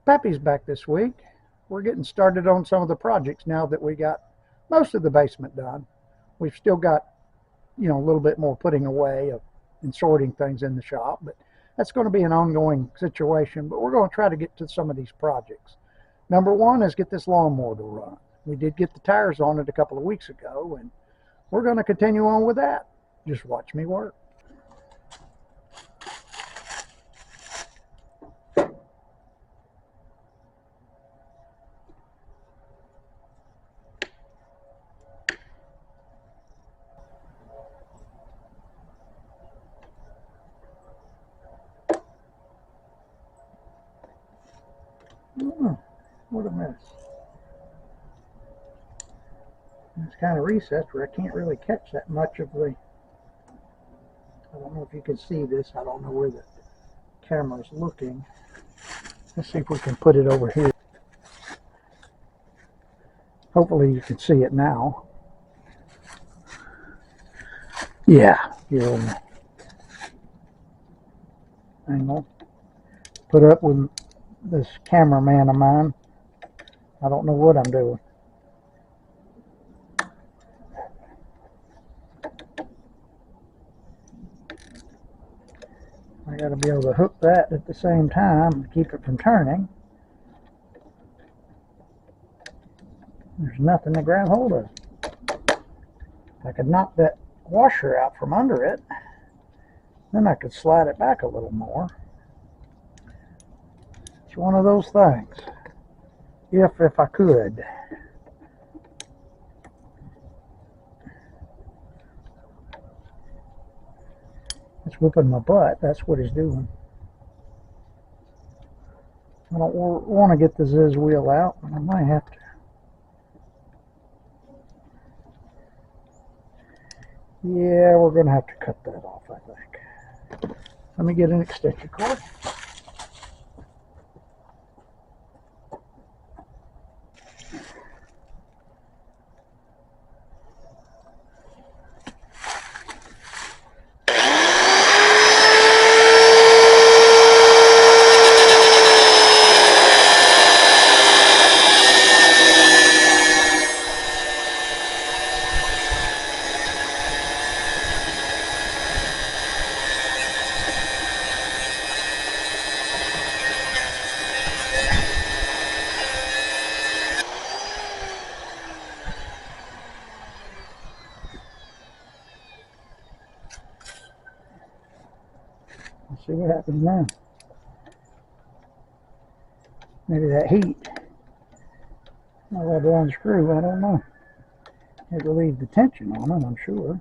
Pappy's back this week. We're getting started on some of the projects now that we got most of the basement done. We've still got, a little bit more putting away and sorting things in the shop, but that's going to be an ongoing situation. But we're going to try to get to some of these projects. Number one is get this lawnmower to run. We did get the tires on it a couple of weeks ago, and we're going to continue on with that. Just watch me work. What a mess. It's kind of recessed where I can't really catch that much of the, I don't know if you can see this. I don't know where the camera's looking. Let's see if we can put it over here. Hopefully you can see it now. Yeah, you're on the angle. Put up with this cameraman of mine. I don't know what I'm doing. I got to be able to hook that at the same time to keep it from turning. There's nothing to grab hold of. If I could knock that washer out from under it, then I could slide it back a little more. It's one of those things. If I could. It's whipping my butt. That's what it's doing. I don't want to get the Ziz wheel out, but I might have to. Yeah, we're going to have to cut that off, I think. Let me get an extension cord. Let's see what happens now. Maybe that heat. I'll have to unscrew, I don't know. It relieved the tension on it, I'm sure.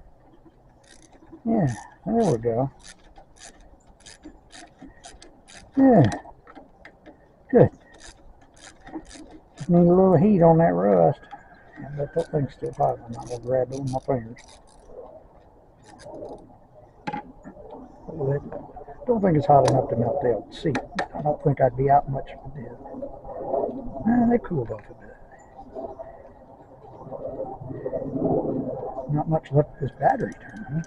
Yeah, there we go. Yeah, good. Just need a little heat on that rust. I bet that thing's still hot. I'm not going to grab it with my fingers. I don't think it's hot enough to melt the old seat. I don't think I'd be out much if it did. They cooled off a bit. Not much left of this battery turning.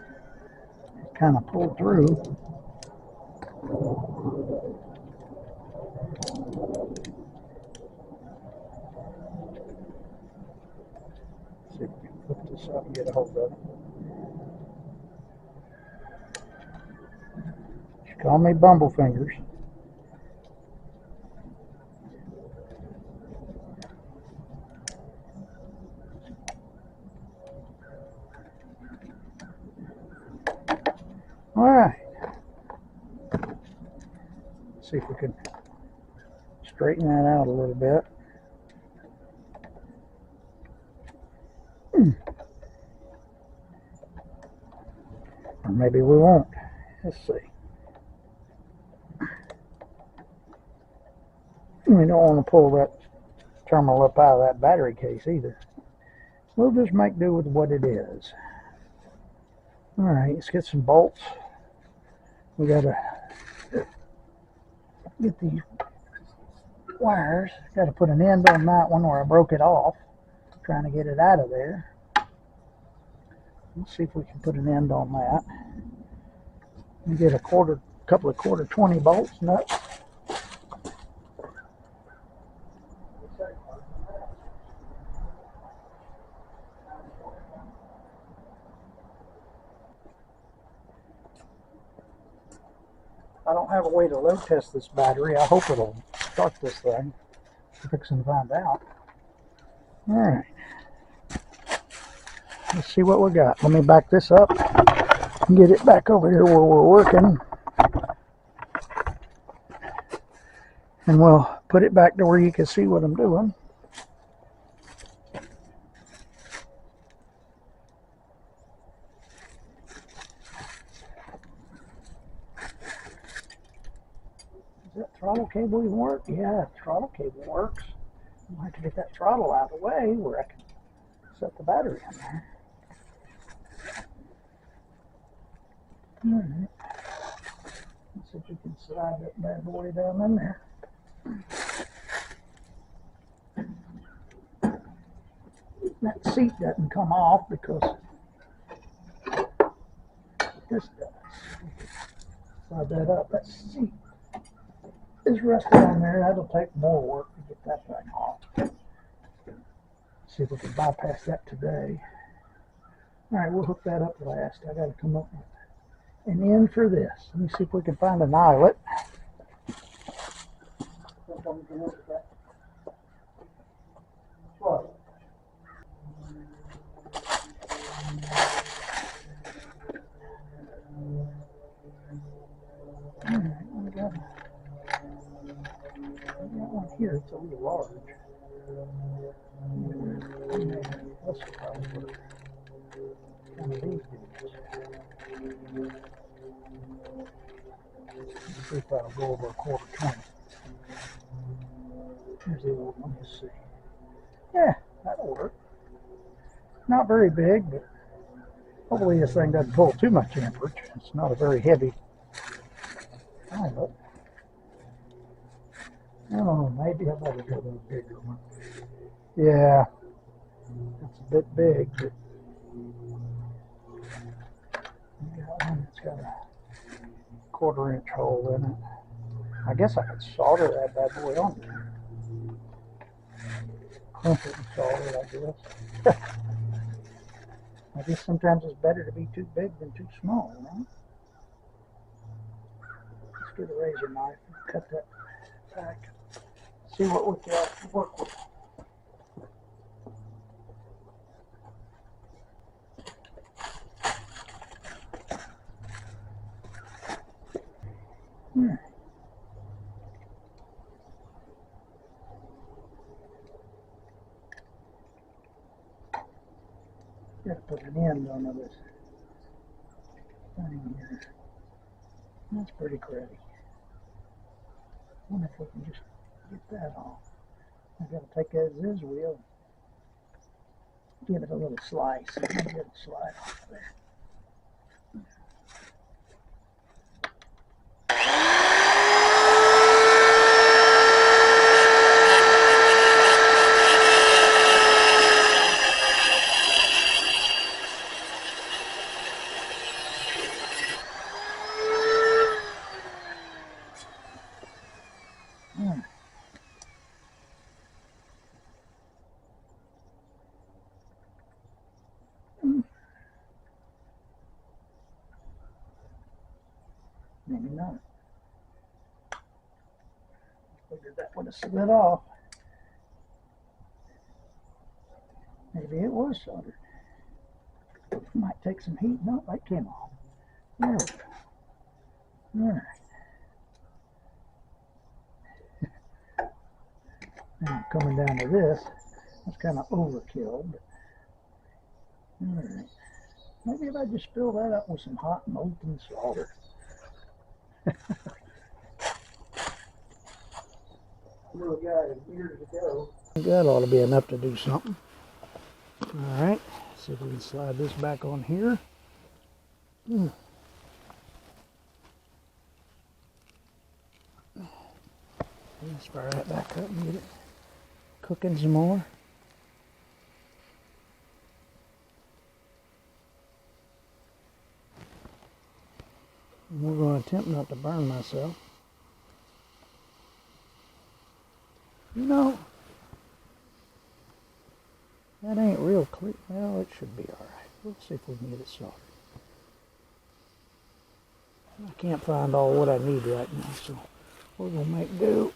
It kind of pulled through. Let's see if we can flip this up and get a hold of it. She called me Bumblefingers. All right. Let's see if we can straighten that out a little bit. Or maybe we won't. Let's see. We don't want to pull that terminal up out of that battery case either. We'll just make do with what it is. All right, let's get some bolts. We gotta get these wires. Got to put an end on that one where I broke it off. Trying to get it out of there. Let's see if we can put an end on that. We get a couple of quarter 20 bolts, nuts. I don't have a way to load test this battery. I hope it'll start this thing. We're fixing to find out. All right. Let's see what we got. Let me back this up and get it back over here where we're working. And we'll put it back to where you can see what I'm doing. Does that throttle cable even work? Yeah, throttle cable works. I'll have to get that throttle out of the way where I can set the battery in there. Alright. Let's see if we can slide that bad boy down in there. That seat doesn't come off because this does. Slide that up. That seat is resting on there. That'll take more work to get that thing off. See if we can bypass that today. Alright, we'll hook that up last. I gotta come up with an end for this. Let me see if we can find an eyelet. What? Alright, we got one here. It's a little large. This will probably work. One of these dudes. Let's see if that'll go over a 1/4 turn. Here's the old one. Let's see. Yeah, that'll work. Not very big, but hopefully this thing doesn't pull too much amperage. It's not a very heavy eyelet. I don't know, maybe I better go with a bigger one. Yeah, it's a bit big, but I got one that's got a 1/4 inch hole in it. I guess I could solder that bad boy on there. Crimp it and solder it, I guess. I guess sometimes it's better to be too big than too small, right? Let's get a razor knife and cut that back. See what we can work with. Got to put an end on this thing here. That's pretty cruddy. I wonder if we can just get that off. I got to take that ziz wheel, give it a little slice, and then get it slide off of there. Maybe not. Figured that would have slid off. Maybe it was soldered. Might take some heat. No, that came off. There we go. Alright. Now coming down to this, that's kind of overkill. Alright. Maybe if I just fill that up with some hot molten solder. Little guy is years ago. That ought to be enough to do something. Alright, see if we can slide this back on here. Let's fire that back up and get it cooking some more. And we're going to attempt not to burn myself. You know, that ain't real clear. Well, it should be alright. Let's see if we can get it soldered. I can't find all what I need right now, so we're going to make do.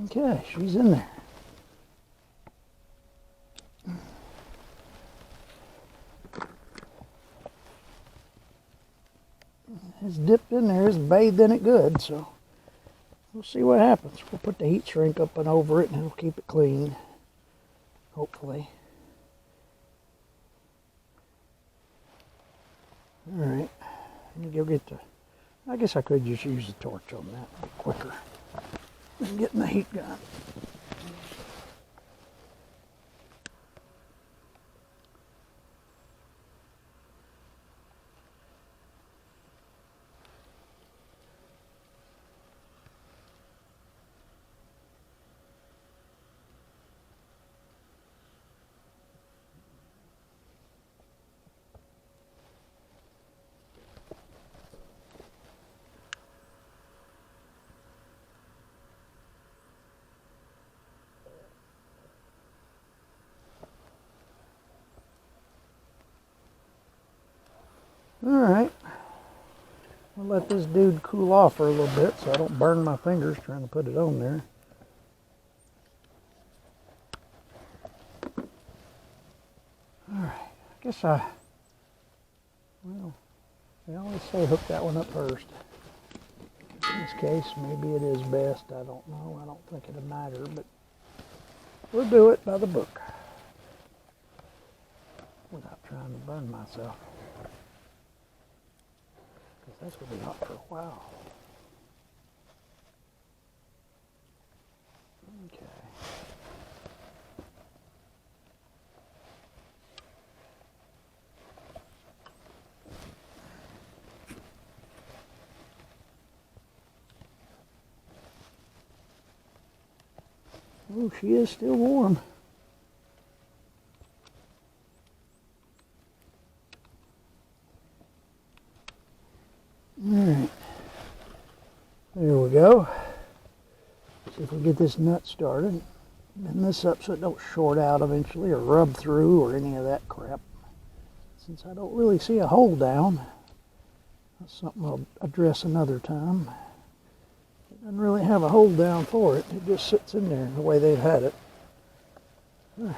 Okay, she's in there. It's dipped in there, it's bathed in it good, so we'll see what happens. We'll put the heat shrink up and over it and it'll keep it clean, hopefully. Alright, let me go get the, I guess I could just use the torch on that, it'd be quicker than getting the heat gun. Alright, I'll let this dude cool off for a little bit so I don't burn my fingers trying to put it on there. Alright, I guess well, they always say hook that one up first. In this case, maybe it is best, I don't know, I don't think it'll matter, but we'll do it by the book without trying to burn myself. Because that's going to be hot for a while. Okay. Oh, she is still warm. Alright. There we go. See if we get this nut started. Bend this up so it don't short out eventually or rub through or any of that crap. Since I don't really see a hole down, that's something I'll address another time. It doesn't really have a hole down for it. It just sits in there the way they've had it. Alright.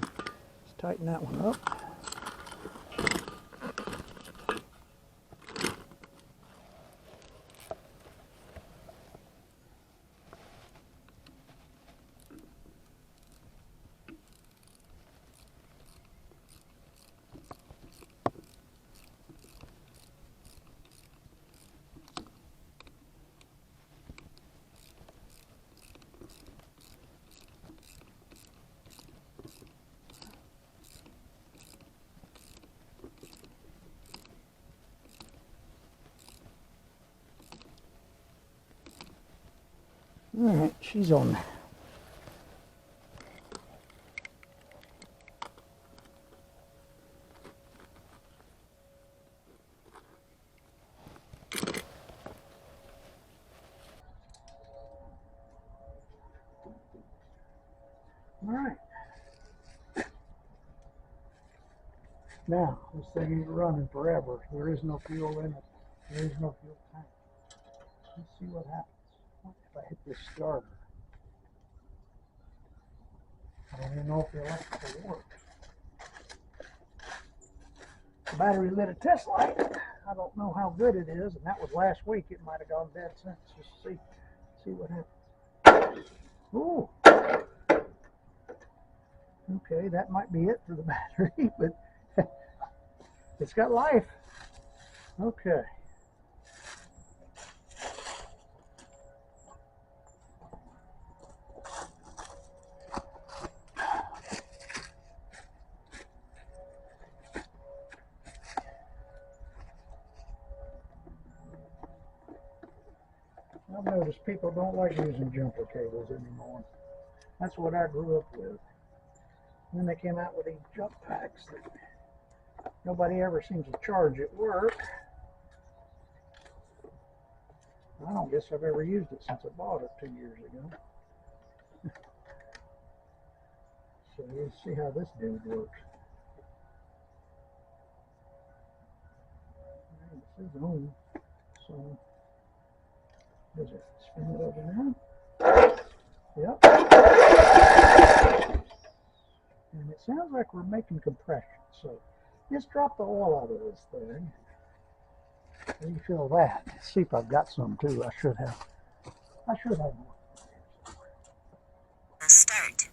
Let's tighten that one up. Alright, she's on there. Alright. Now, this thing ain't running forever. There is no fuel in it. There is no fuel tank. Let's see what happens. What if I hit this starter? I don't even know if the electrical works. The battery lit a test light. I don't know how good it is, and that was last week. It might have gone dead since. Just see what happens. Ooh. Okay, that might be it for the battery, but it's got life. Okay. I've noticed people don't like using jumper cables anymore. That's what I grew up with. And then they came out with these jump packs that nobody ever seems to charge at work. I don't guess I've ever used it since I bought it 2 years ago. So let's see how this dude works. It says on, so does it spin it over now? Yep. And it sounds like we're making compression. So just drop the oil out of this thing. Refill that. See if I've got some too. I should have more. Start.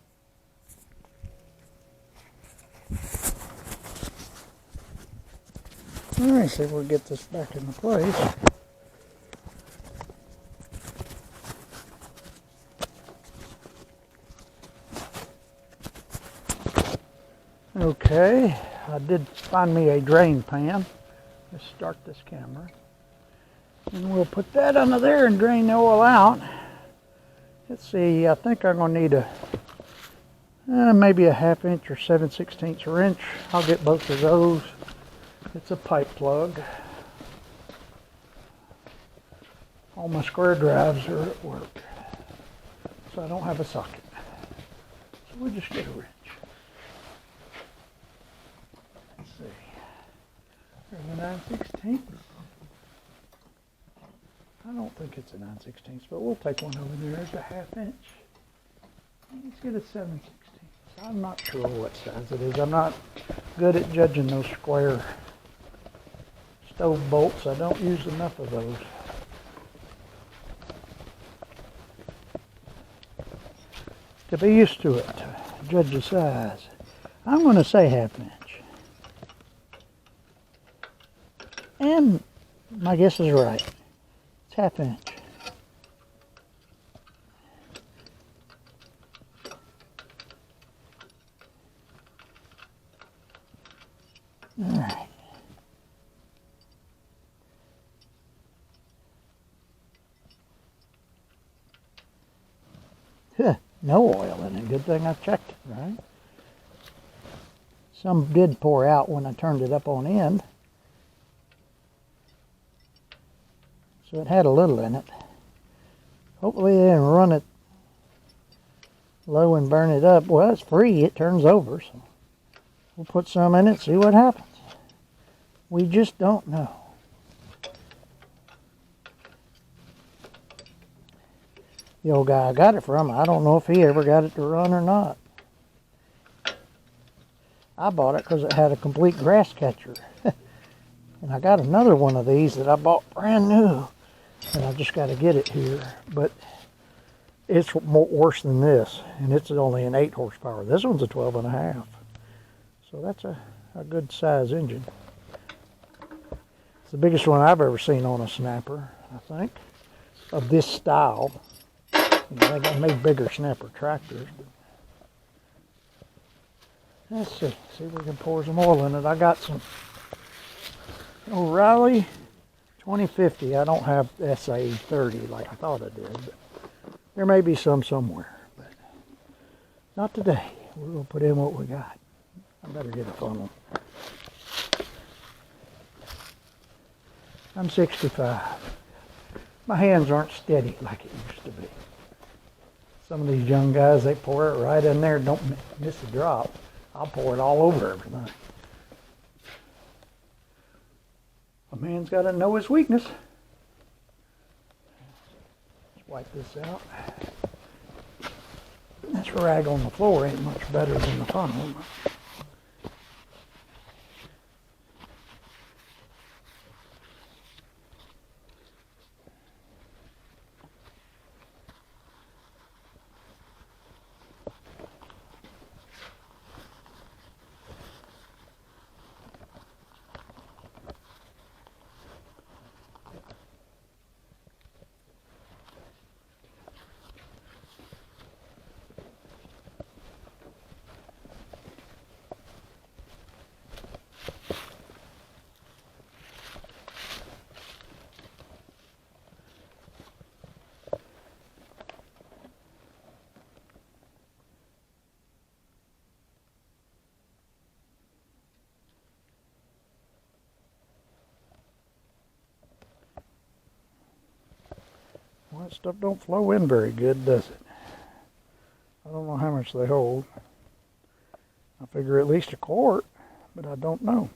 Alright, see if we'll get this back into place. Okay, I did find me a drain pan. Let's start this camera. And we'll put that under there and drain the oil out. Let's see, I think I'm going to need maybe a 1/2 inch or 7/16 wrench. I'll get both of those. It's a pipe plug. All my square drives are at work, so I don't have a socket. So we'll just get a wrench. Let's see. There's a 9/16. I don't think it's a 9/16, but we'll take one over there. There's a 1/2 inch. Let's get a 7/16. I'm not sure what size it is. I'm not good at judging those square stove bolts. I don't use enough of those. To be used to it, to judge the size. I'm going to say 1/2 inch. And my guess is right. It's 1/2 inch. All right. No oil in it. Good thing I checked it, right? Some did pour out when I turned it up on end. So it had a little in it. Hopefully they didn't run it low and burn it up. Well, it's free. It turns over. So we'll put some in it, see what happens. We just don't know. The old guy I got it from, I don't know if he ever got it to run or not. I bought it because it had a complete grass catcher. And I got another one of these that I bought brand new. And I just got to get it here. But it's worse than this. And it's only an 8 horsepower. This one's a 12.5. So that's a good size engine. It's the biggest one I've ever seen on a snapper, I think, of this style. You know, they made bigger snapper tractors. But let's see if we can pour some oil in it. I got some O'Reilly 2050. I don't have SA 30 like I thought I did, but there may be some somewhere, but not today. We're going to put in what we got. I better get a funnel. I'm 65. My hands aren't steady like it used to be. Some of these young guys, they pour it right in there, don't miss a drop. I'll pour it all over everything. A man's got to know his weakness. Let's wipe this out. This rag on the floor ain't much better than the funnel. That stuff don't flow in very good, does it? I don't know how much they hold. I figure at least a quart, but I don't know.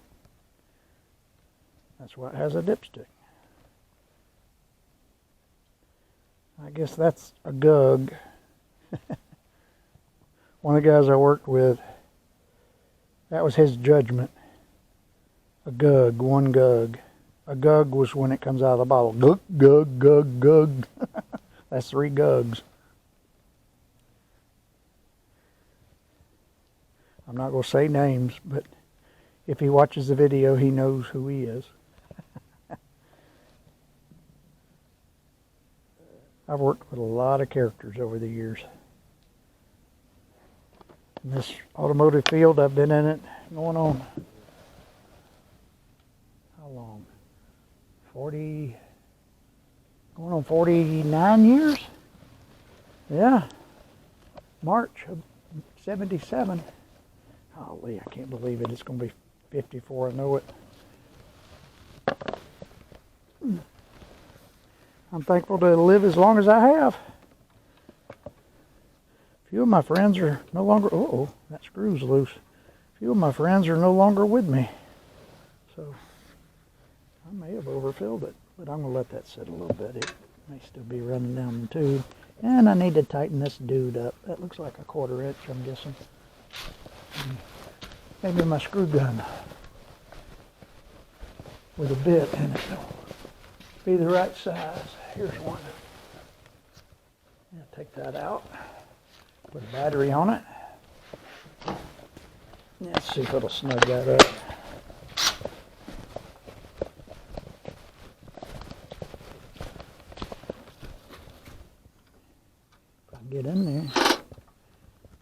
That's why it has a dipstick. I guess that's a gug. One of the guys I worked with, that was his judgment. A gug, one gug. A gug was when it comes out of the bottle. Gug, gug, gug, gug. That's 3 gugs. I'm not going to say names, but if he watches the video, he knows who he is. I've worked with a lot of characters over the years. In this automotive field, I've been in it going on, how long? 40, going on 49 years? Yeah, March of 77. Golly, I can't believe it. It's going to be 54, I know it. I'm thankful to live as long as I have. A few of my friends are no longer, uh-oh, that screw's loose. A few of my friends are no longer with me. So I may have overfilled it, but I'm going to let that sit a little bit. It may still be running down the tube. And I need to tighten this dude up. That looks like a 1/4 inch, I'm guessing. Maybe my screw gun with a bit in it will be the right size. Here's one. Yeah, take that out. Put a battery on it. Let's see if it'll snug that up. If I can get in there.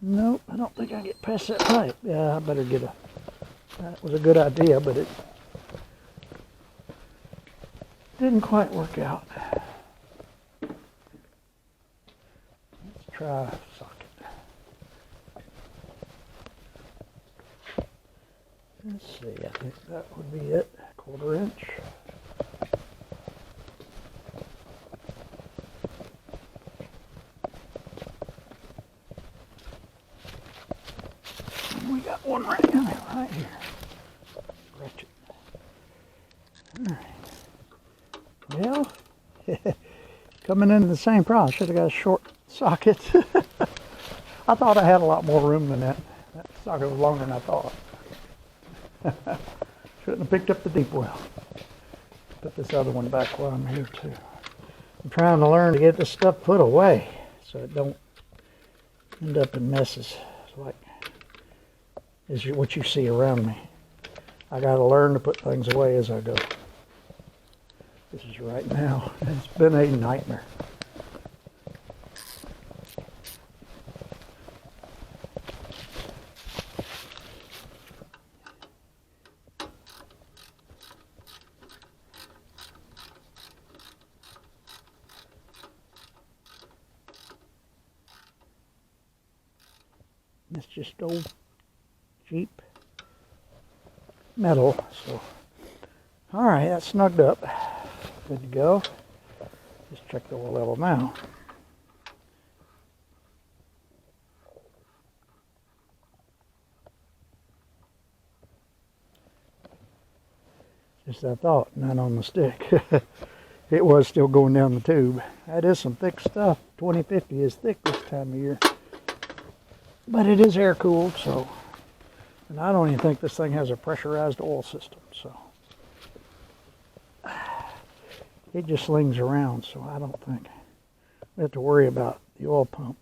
Nope, I don't think I can get past that pipe. Yeah, I better get a... That was a good idea, but it didn't quite work out. Let's try a socket. Let's see, I think that would be it. 1/4 inch. We got one right here. Stretch it. All right. Well, coming into the same problem. Should have got a short socket. I thought I had a lot more room than that. That socket was longer than I thought. Shouldn't have picked up the deep well. Put this other one back while I'm here too. I'm trying to learn to get this stuff put away so it don't end up in messes. It's like is what you see around me. I got to learn to put things away as I go. This is right now. It's been a nightmare. It's just old cheap metal. So, all right, that's snugged up. Good to go. Just check the oil level now. Just I thought, not on the stick. It was still going down the tube. That is some thick stuff. 2050 is thick this time of year. But it is air cooled, so. And I don't even think this thing has a pressurized oil system, so. It just slings around, so I don't think we have to worry about the oil pump.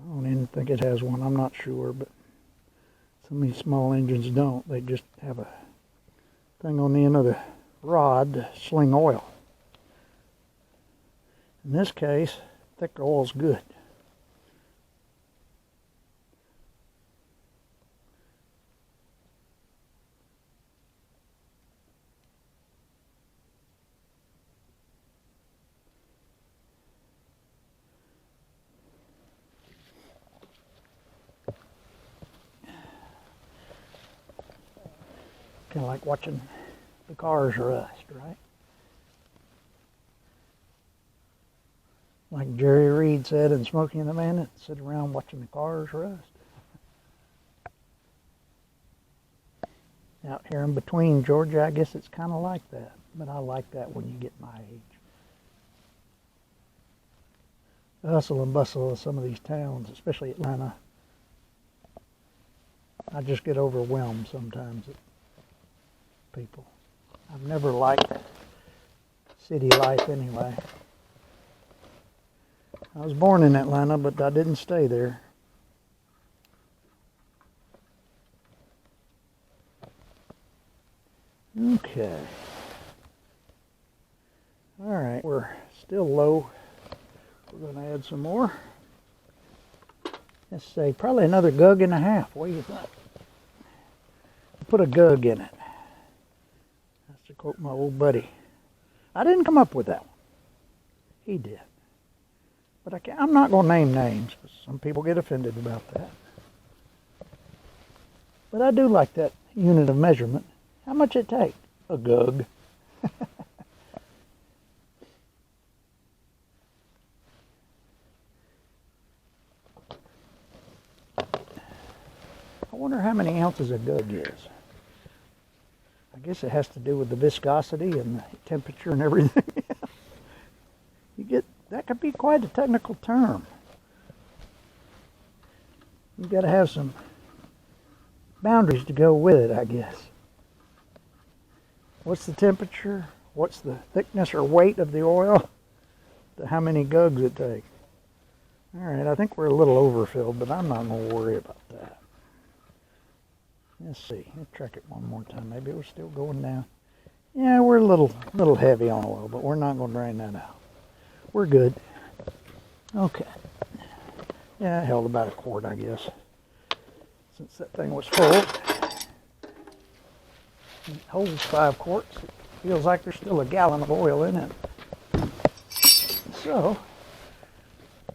I don't even think it has one, I'm not sure, but some of these small engines don't. They just have a thing on the end of the rod to sling oil. In this case, thick oil's good. Kind of like watching the cars rust, right? Like Jerry Reed said in Smokey and the Bandit, sit around watching the cars rust. Out here in between Georgia, I guess it's kind of like that. But I like that when you get my age. The hustle and bustle of some of these towns, especially Atlanta. I just get overwhelmed sometimes at people. I've never liked city life anyway. I was born in Atlanta, but I didn't stay there. Okay. All right, we're still low. We're going to add some more. Let's say probably another gug and a half. What do you think? Put a gug in it. That's to quote my old buddy. I didn't come up with that one. He did. But I'm not going to name names, because some people get offended about that. But I do like that unit of measurement. How much it take? A gug. I wonder how many ounces a gug is. I guess it has to do with the viscosity and the temperature and everything. That could be quite a technical term. You've got to have some boundaries to go with it, I guess. What's the temperature? What's the thickness or weight of the oil? How many gugs it takes. All right, I think we're a little overfilled, but I'm not going to worry about that. Let's see. Let's check it one more time. Maybe we're still going down. Yeah, we're a little heavy on oil, but we're not going to drain that out. We're good. Okay. Yeah, it held about a quart, I guess, since that thing was full. It holds 5 quarts. It feels like there's still a gallon of oil in it. So,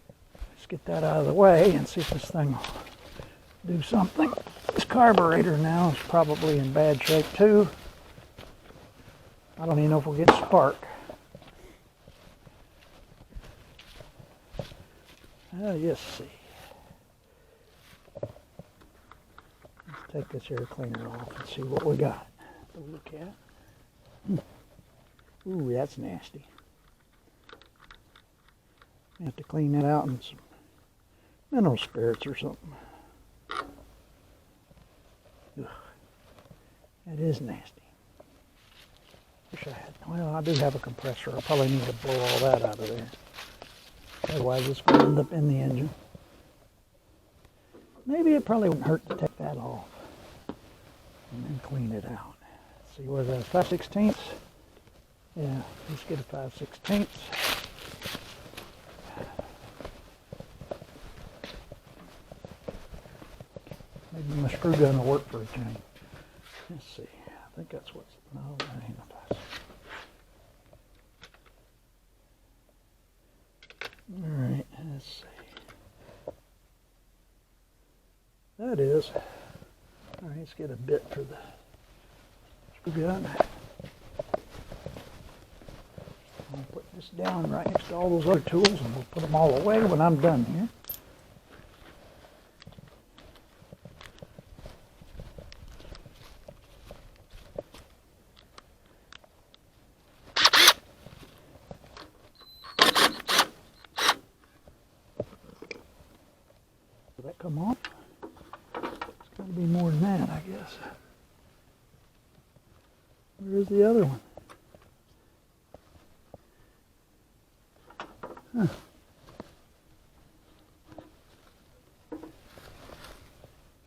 let's get that out of the way and see if this thing will do something. This carburetor now is probably in bad shape too. I don't even know if we'll get spark. Let's see. Let's take this air cleaner off and see what we got to look at. Ooh, that's nasty. I have to clean that out in some mineral spirits or something. Ugh, that is nasty. Wish I had. Well, I do have a compressor. I probably need to blow all that out of there. Otherwise, it's going to end up in the engine. Maybe it probably wouldn't hurt to take that off and then clean it out. Let's see, what is that, 5/16? Yeah, let's get a 5/16. Maybe my screw gun will work for a change. Let's see. I think that's what's. No, that ain't a 5/16. Alright, let's see. That is. Alright, let's get a bit for the screw gun. I'll put this down right next to all those other tools and we'll put them all away when I'm done here. Did that come off? It's got to be more than that, I guess. Where's the other one? Huh.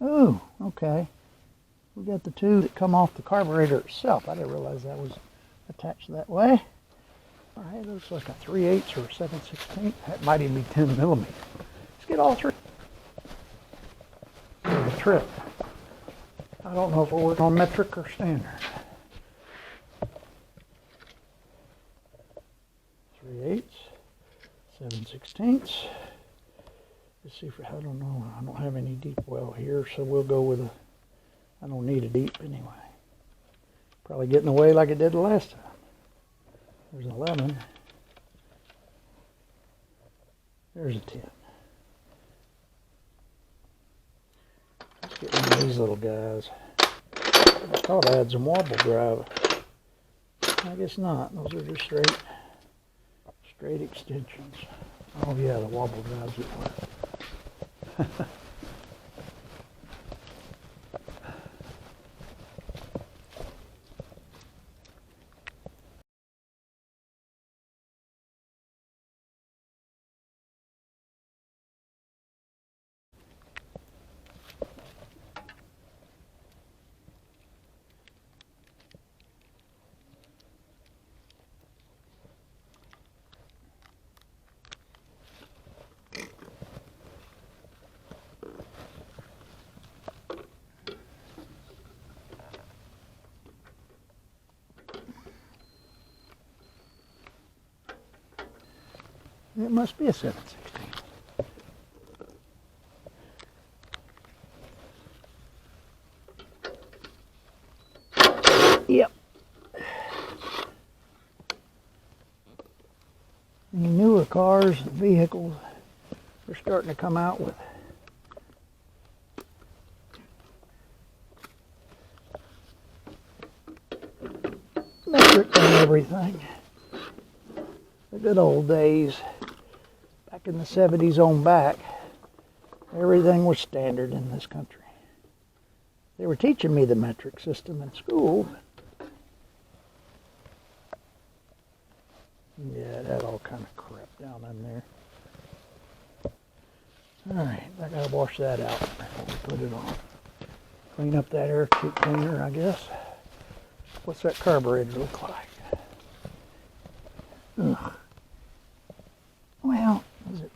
Oh, okay. We got the two that come off the carburetor itself. I didn't realize that was attached that way. All right, looks like a 3/8 or 7/16. That might even be 10 millimeters. Let's get all three. The trip. I don't know if we'll work on metric or standard. 3/8, 7/16. Let's see if I don't know. I don't have any deep well here, so we'll go with a. I don't need a deep anyway. Probably get in the way like it did the last time. There's 11. There's a 10. Let's get one of these little guys. I thought I had some wobble drive. I guess not. Those are just straight extensions. Oh yeah, the wobble drives it work. It must be a 716. Yep. The newer cars and vehicles are starting to come out with metric and everything. The good old days, back in the 70s on back, everything was standard in this country. They were teaching me the metric system in school. Yeah, that all kind of crap down in there. Alright, I gotta wash that out before we put it on. Clean up that air tube cleaner, I guess. What's that carburetor look like? Ugh. Well, is it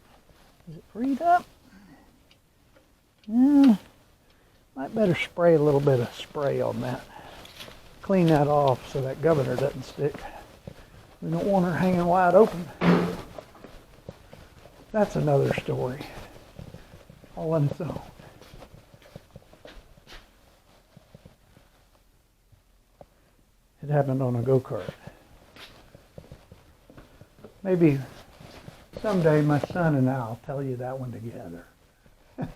freed up? Yeah. Might better spray a little bit of spray on that. Clean that off so that governor doesn't stick. We don't want her hanging wide open. That's another story. All on its own. It happened on a go-kart. Maybe someday my son and I'll tell you that one together. I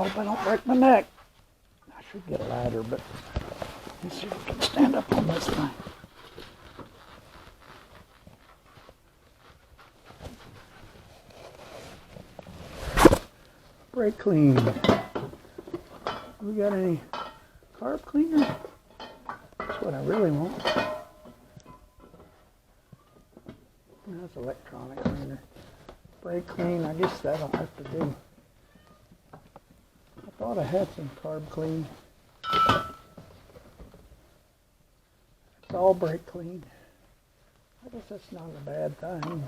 hope I don't break my neck. I should get a ladder, but let's see if we can stand up on this thing. Brake clean. We got any carb cleaner? That's what I really want. That's electronic cleaner. Brake clean, I guess that'll have to do. I thought I had some carb clean. It's all brake clean. I guess that's not a bad thing.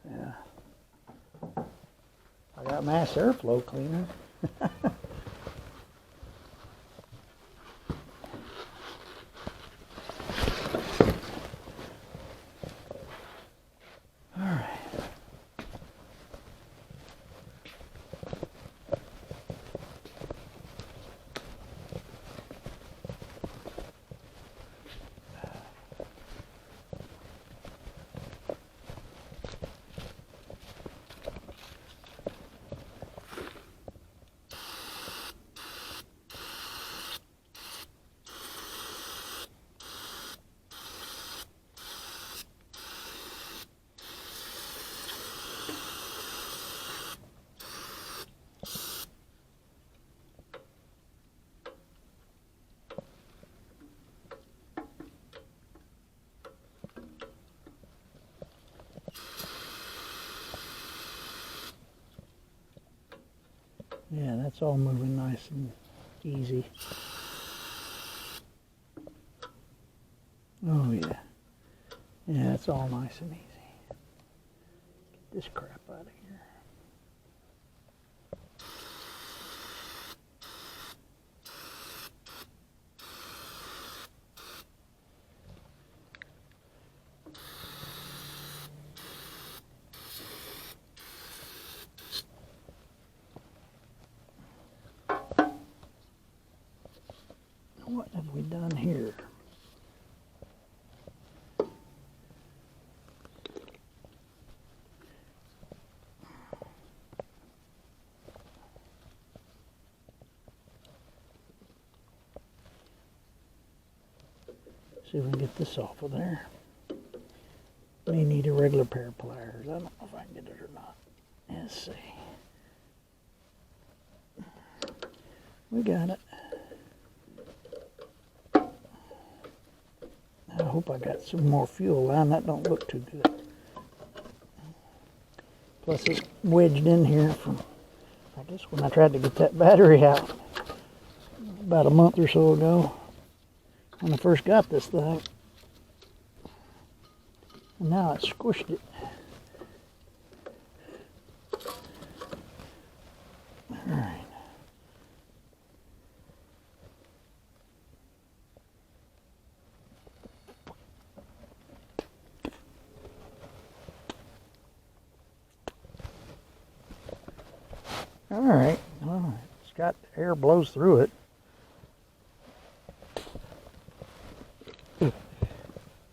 Yeah. I got mass airflow cleaner. Yeah, that's all moving nice and easy. Oh yeah. Yeah, it's all nice and easy. Get this crap out of here. See if we can get this off of there. May need a regular pair of pliers. I don't know if I can get it or not. Let's see. We got it. I hope I got some more fuel line. That don't look too good. Plus it's wedged in here from, I guess, when I tried to get that battery out about a month or so ago when I first got this thing. And now it's squished it. Alright. Alright, well, it's got air blows through it.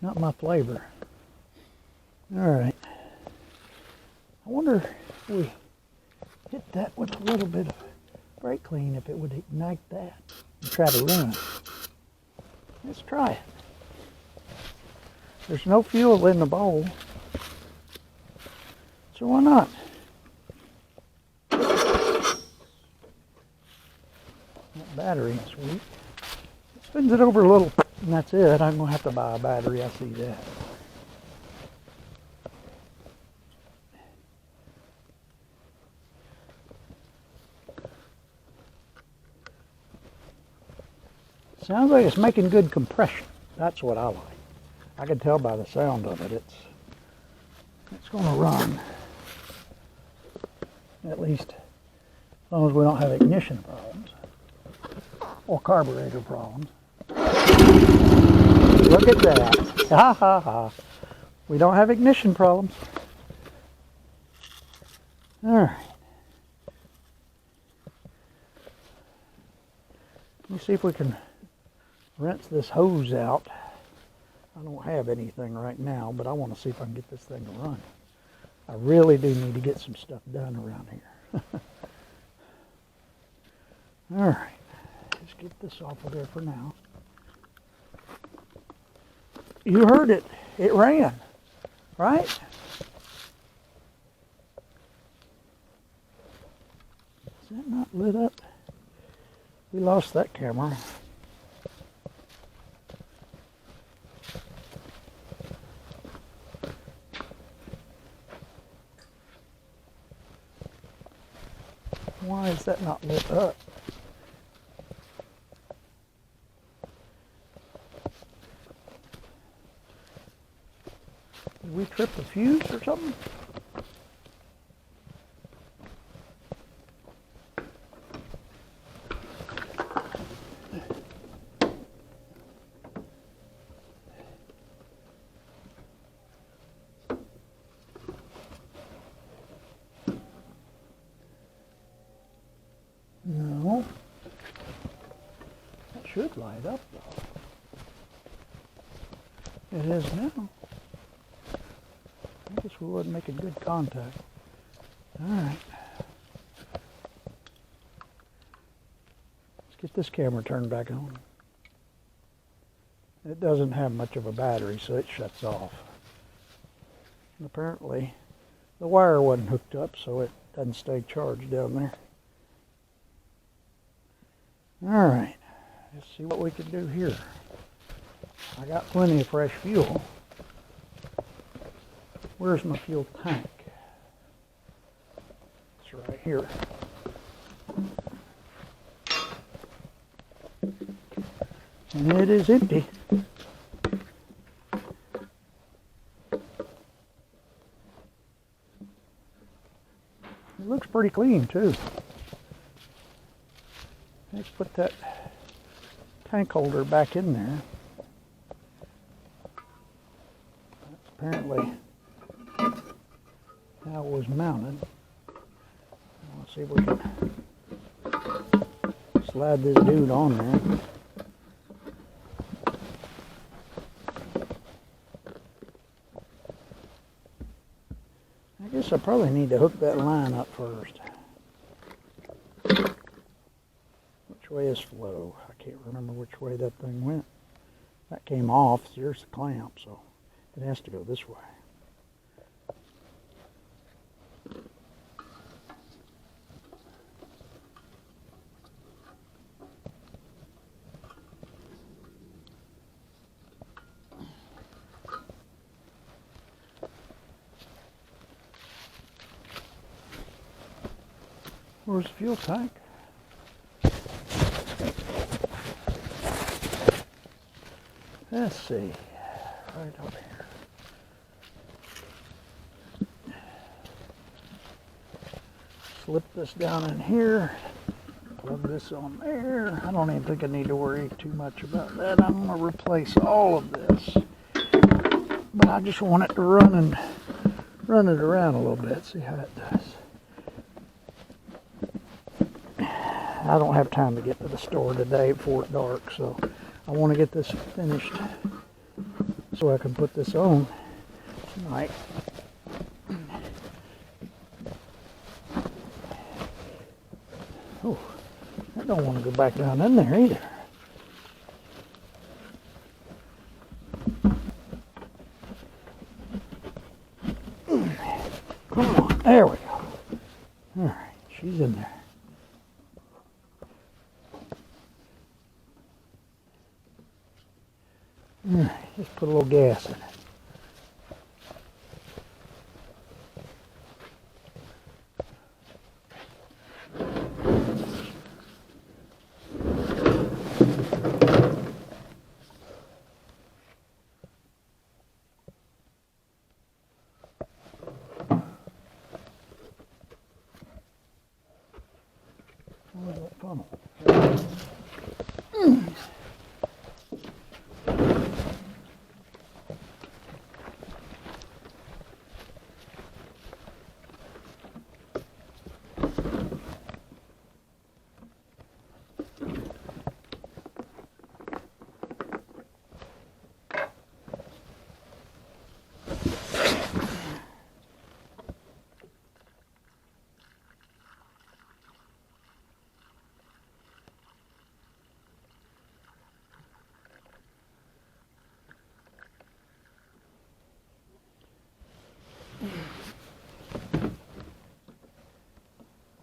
Not my flavor. Alright. I wonder if we hit that with a little bit of brake clean, if it would ignite that and try to run it. Let's try it. There's no fuel in the bowl, so why not? That battery is weak. It spins it over a little, and that's it. I'm going to have to buy a battery, I see that. Sounds like it's making good compression. That's what I like. I can tell by the sound of it. It's going to run. At least as long as we don't have ignition problems or carburetor problems. Look at that. Ha ha ha. We don't have ignition problems. All right. Let me see if we can rinse this hose out. I don't have anything right now, but I want to see if I can get this thing to run. I really do need to get some stuff done around here. All right, let's get this off of there for now. You heard it. It ran, right? Is that not lit up? We lost that camera. Why is that not lit up? Did we trip the fuse or something? No. That should light up though. It is now. I guess we wasn't making good contact. Alright. Let's get this camera turned back on. It doesn't have much of a battery, so it shuts off. And apparently the wire wasn't hooked up, so it doesn't stay charged down there. Alright, let's see what we can do here. I got plenty of fresh fuel. Where's my fuel tank? It's right here. And it is empty. It looks pretty clean too. Let's put that tank holder back in there. That's apparently how it was mounted. Let's see if we can slide this dude on there. I guess I probably need to hook that line up first. Which way is flow? I can't remember which way that thing went. That came off. There's the clamp, so it has to go this way. Where's the fuel tank? Let's see, right over here. Slip this down in here, plug this on there. I don't even think I need to worry too much about that. I'm going to replace all of this, but I just want it to run it around a little bit, see how it does. I don't have time to get to the store today before it's dark, so I want to get this finished so I can put this on tonight. Oh, I don't want to go back down in there either. Come on, there we go. All right, she's in there. All right, just put a little gas in it. Where's that funnel?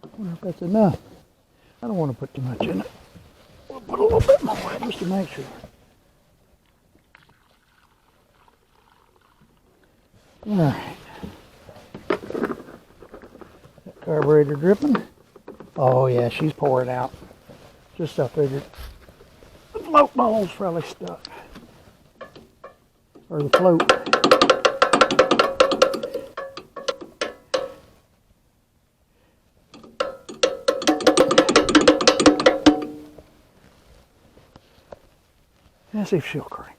I wonder if that's enough. I don't want to put too much in it. We'll put a little bit more just to make sure. All right. That carburetor dripping. Oh yeah, she's pouring out. Just I figured the float ball's probably stuck. Or the float. Let's see if she'll crank.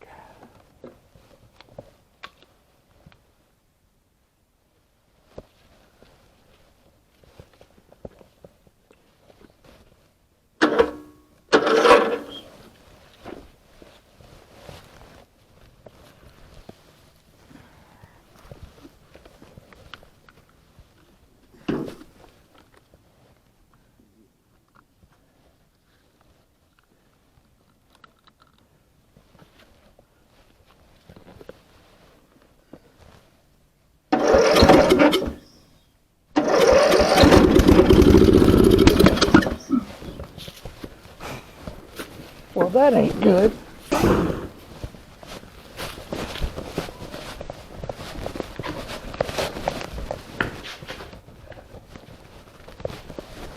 Well, that ain't good.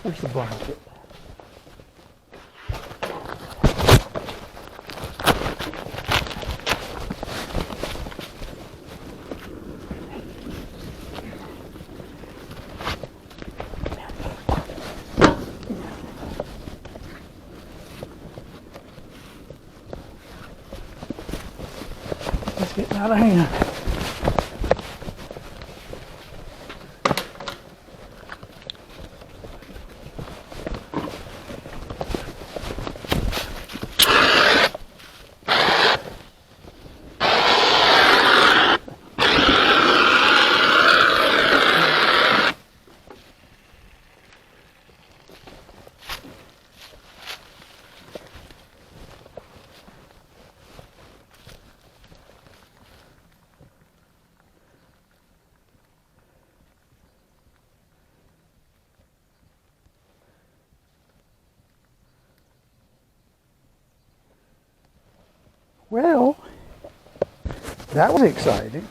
Where's the blanket? It's getting out of hand. That was exciting.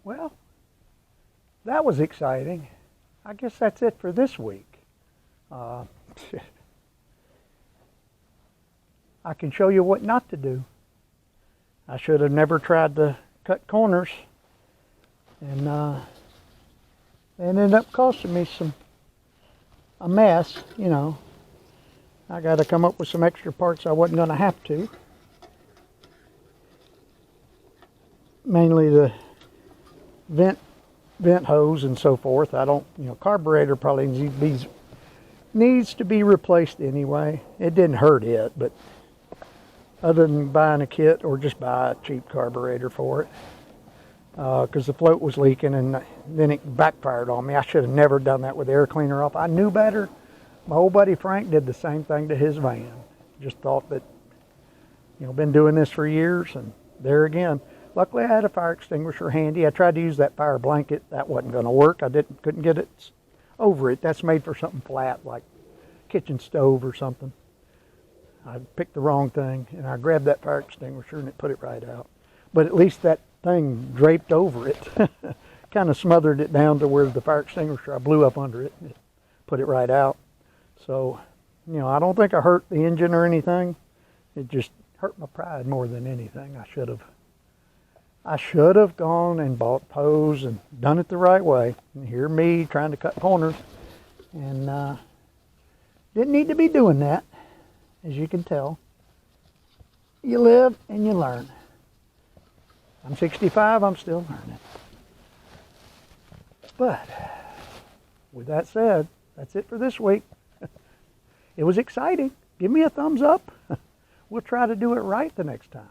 Well, that was exciting. I guess that's it for this week. Uh, I can show you what not to do. I should have never tried to cut corners, and it ended up costing me a mess, you know. I got to come up with some extra parts I wasn't going to have to. Mainly the vent hose and so forth. I don't, carburetor probably needs to be replaced anyway. It didn't hurt it, but other than buying a kit or just buy a cheap carburetor for it, because the float was leaking, and then it backfired on me. I should have never done that with the air cleaner off. I knew better. My old buddy Frank did the same thing to his van. Just thought that, been doing this for years, and there again. Luckily, I had a fire extinguisher handy. I tried to use that fire blanket. That wasn't going to work. I couldn't get it over it. That's made for something flat, like kitchen stove or something. I picked the wrong thing, and I grabbed that fire extinguisher, and it put it right out. But at least that thing draped over it. Kind of smothered it down to where the fire extinguisher, I blew up under it, and it put it right out. So, I don't think I hurt the engine or anything. It just hurt my pride more than anything. I should have gone and bought hose and done it the right way. And here me trying to cut corners, and didn't need to be doing that, as you can tell. You live and you learn. I'm 65, I'm still learning. But with that said, that's it for this week. It was exciting. Give me a thumbs up. We'll try to do it right the next time.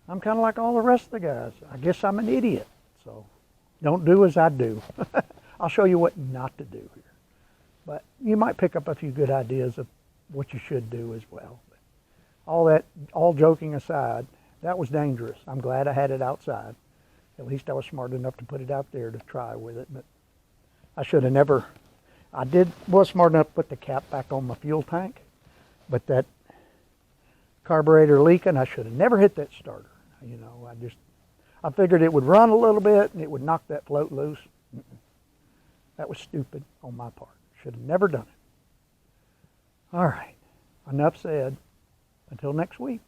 I'm kind of like all the rest of the guys. I guess I'm an idiot. So don't do as I do. I'll show you what not to do here. But you might pick up a few good ideas of what you should do as well. But all joking aside, that was dangerous. I'm glad I had it outside. At least I was smart enough to put it out there to try with it. But I should have never. Was smart enough to put the cap back on my fuel tank. But that carburetor leaking, I should have never hit that starter. I figured it would run a little bit and it would knock that float loose. That was stupid on my part. Should have never done it. All right, enough said. Until next week.